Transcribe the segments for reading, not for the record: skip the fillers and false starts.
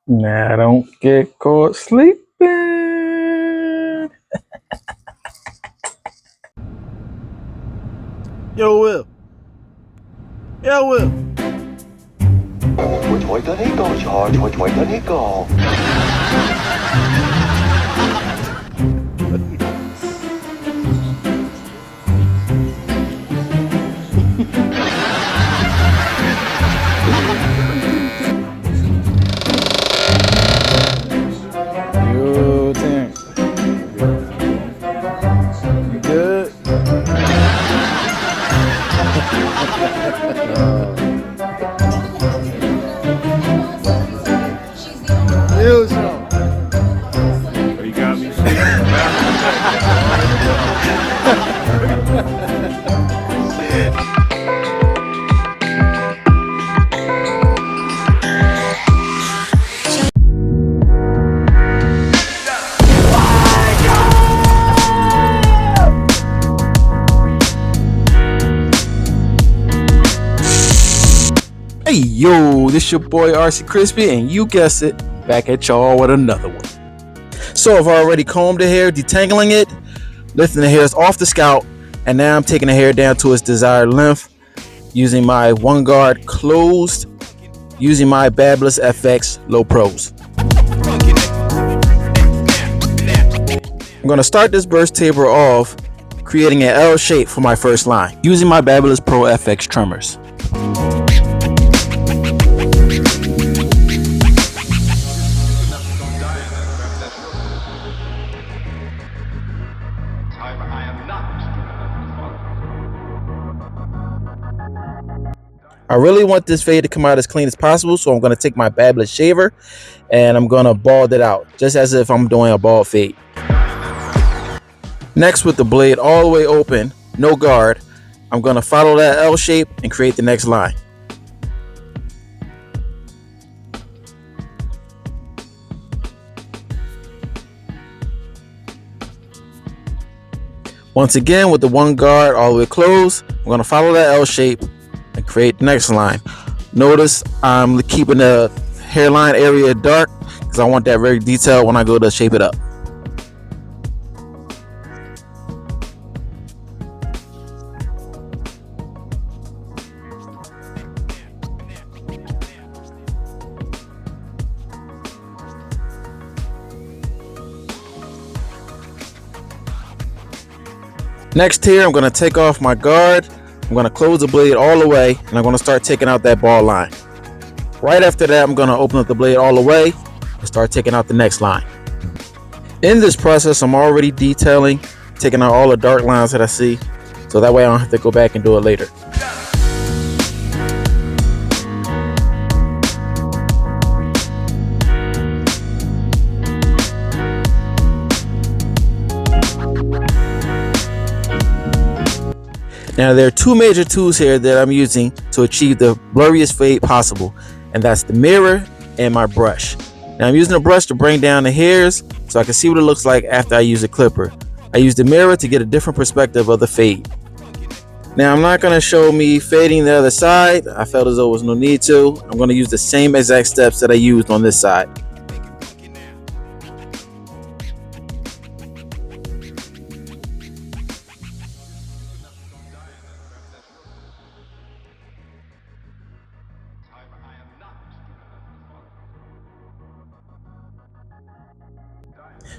Now don't get caught sleeping. Yo, Will. Yo, Will. 坐得呢個坐得呢個。Yo, Terrence. You good? Yo, Sean. Oh, you got me sleeping. Hey yo, this your boy RC Crispy, and you guessed it, back at y'all with another one. So I've already combed the hair, detangling it, lifting the hairs off the scalp, and now I'm taking the hair down to its desired length using my one guard closed, using my Babbless FX Low Pros. I'm going to start this burst taper off, creating an L shape for my first line, using my Babbless Pro FX trimmers. I really want this fade to come out as clean as possible, so I'm going to take my Babbless shaver and I'm going to bald it out, just as if I'm doing a bald fade. Next, with the blade all the way open, no guard, I'm going to follow that L shape and create the next line. Once again, with the one guard all the way closed, I'm going to follow that L shape and create the next line. Notice I'm keeping the hairline area dark because I want that very detailed when I go to shape it up. Next here, I'm going to take off my guard. I'm going to close the blade all the way, and I'm going to start taking out that bald line. Right after that, I'm going to open up the blade all the way and start taking out the next line. In this process, I'm already detailing, taking out all the dark lines that I see, so that way I don't have to go back and do it later. Now there are two major tools here that I'm using to achieve the blurriest fade possible, and that's the mirror and my brush. Now I'm using a brush to bring down the hairs so I can see what it looks like after I use a clipper. I use the mirror to get a different perspective of the fade. Now I'm not going to show me fading the other side. I felt as though there was no need to. I'm going to use the same exact steps that I used on this side.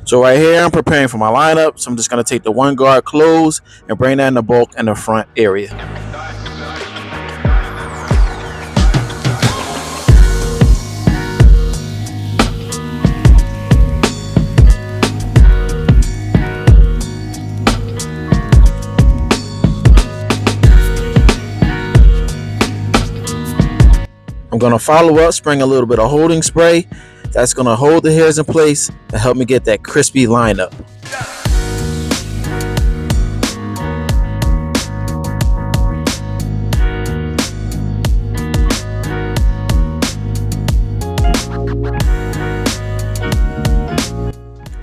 So right here, I'm preparing for my lineup. So I'm just going to take the one guard close and bring that in the bulk in the front area. I'm going to follow up, spraying a little bit of holding spray. That's going to hold the hairs in place and help me get that crispy lineup.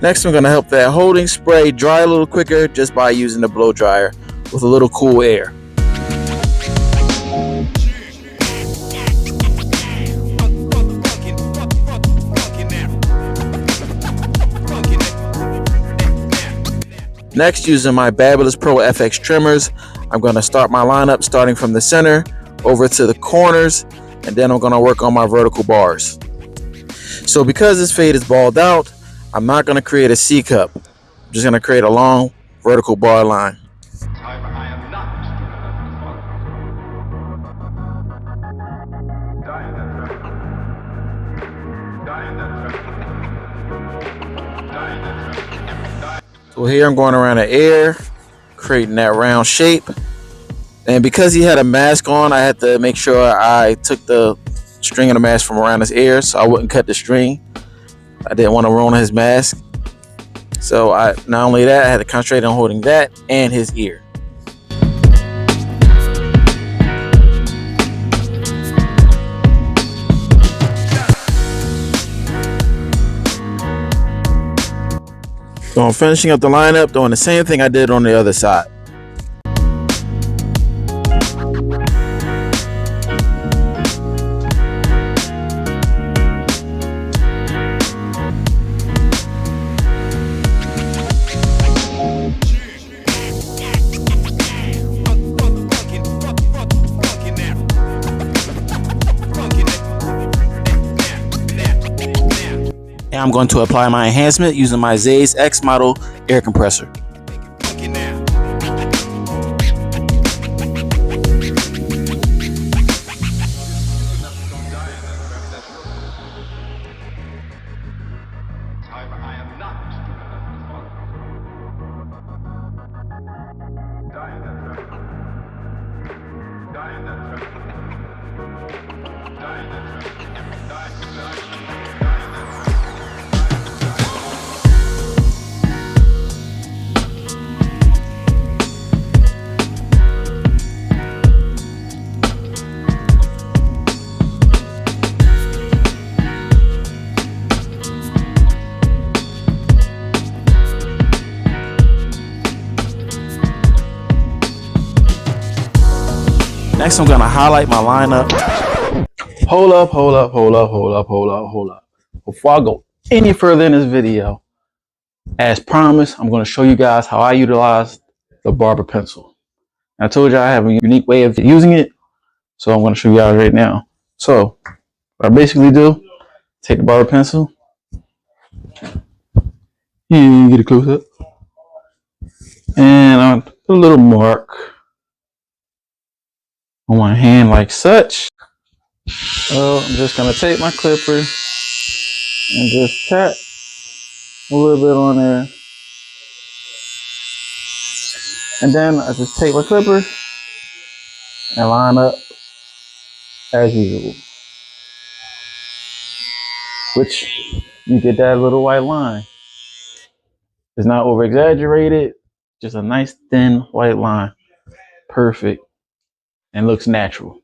Next, I'm going to help that holding spray dry a little quicker just by using the blow dryer with a little cool air. Next, using my Fabulous Pro FX trimmers, I'm going to start my lineup starting from the center over to the corners, and then I'm going to work on my vertical bars. So because this fade is balled out, I'm not going to create a C cup. I'm just going to create a long vertical bar line. However, I am not So here I'm going around the air, creating that round shape. And because he had a mask on, I had to make sure I took the string of the mask from around his ear so I wouldn't cut the string. I didn't want to ruin his mask. So not only that, I had to concentrate on holding that and his ear. So I'm finishing up the lineup, doing the same thing I did on the other side. Now I'm going to apply my enhancement using my Zay's X model air compressor. Next, I'm gonna highlight my lineup. Hold up. Before I go any further in this video, as promised, I'm gonna show you guys how I utilize the barber pencil. I told you I have a unique way of using it, so I'm gonna show you guys right now. So, what I basically do, take the barber pencil, you get a close up, and I'll put a little mark on my hand like such. So I'm just gonna take my clipper and just tap a little bit on there, and then I just take my clipper and line up as usual, which you get that little white line. It's not over exaggerated, just a nice thin white line. Perfect, and looks natural.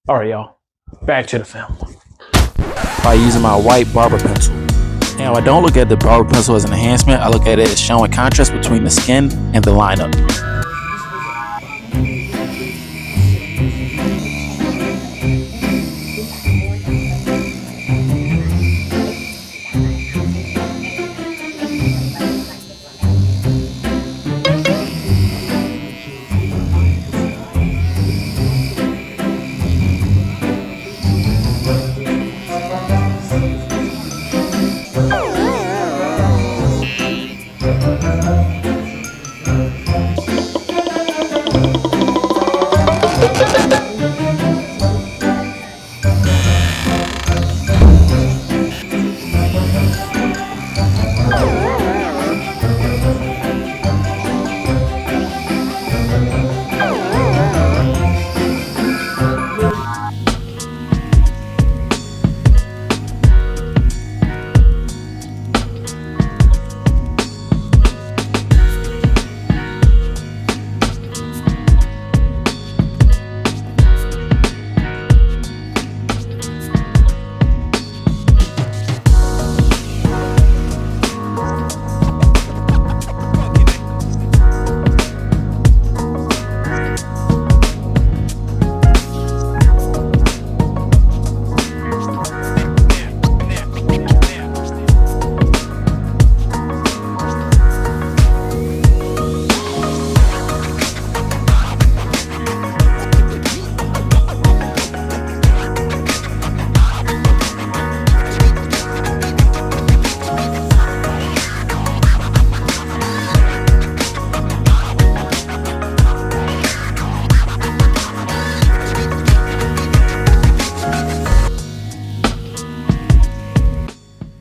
All right, y'all, back to the film. By using my white barber pencil. Now, I don't look at the barber pencil as an enhancement. I look at it as showing contrast between the skin and the lineup.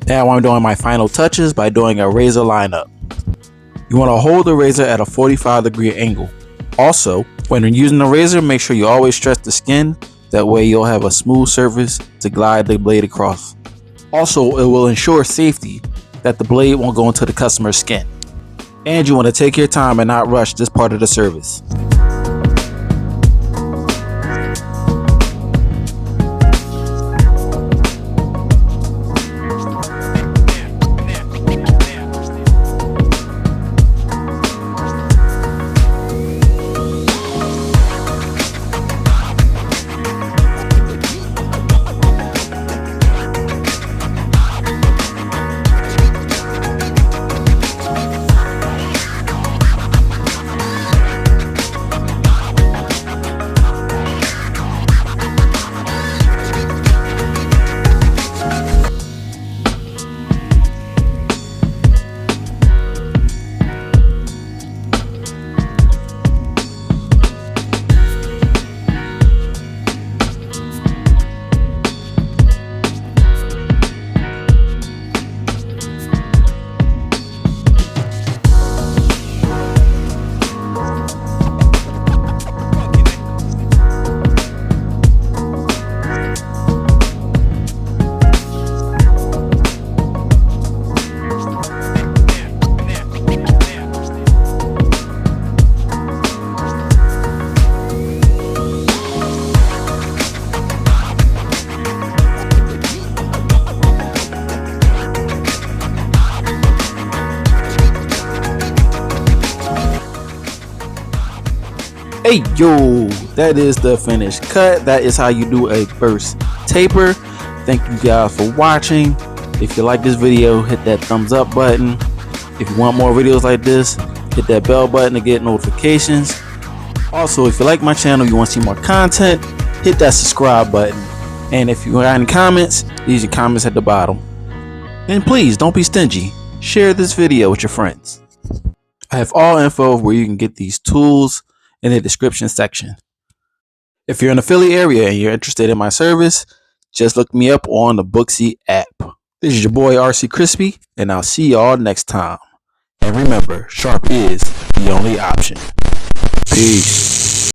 Now I'm doing my final touches by doing a razor lineup. You want to hold the razor at a 45-degree angle. Also, when you're using the razor, make sure you always stretch the skin. That way you'll have a smooth surface to glide the blade across. Also, it will ensure safety that the blade won't go into the customer's skin. And you want to take your time and not rush this part of the service. Hey yo, that is the finished cut. That is how you do a burst taper. Thank you guys for watching. If you like this video, hit that thumbs up button. If you want more videos like this, hit that bell button to get notifications. Also, if you like my channel, you want to see more content, hit that subscribe button. And if you got any comments, leave your comments at the bottom. And please don't be stingy. Share this video with your friends. I have all info of where you can get these tools in the description section. If you're in the Philly area and you're interested in my service, just look me up on the Booksy app. This is your boy RC Crispy, and I'll see y'all next time. And remember, sharp is the only option. Peace.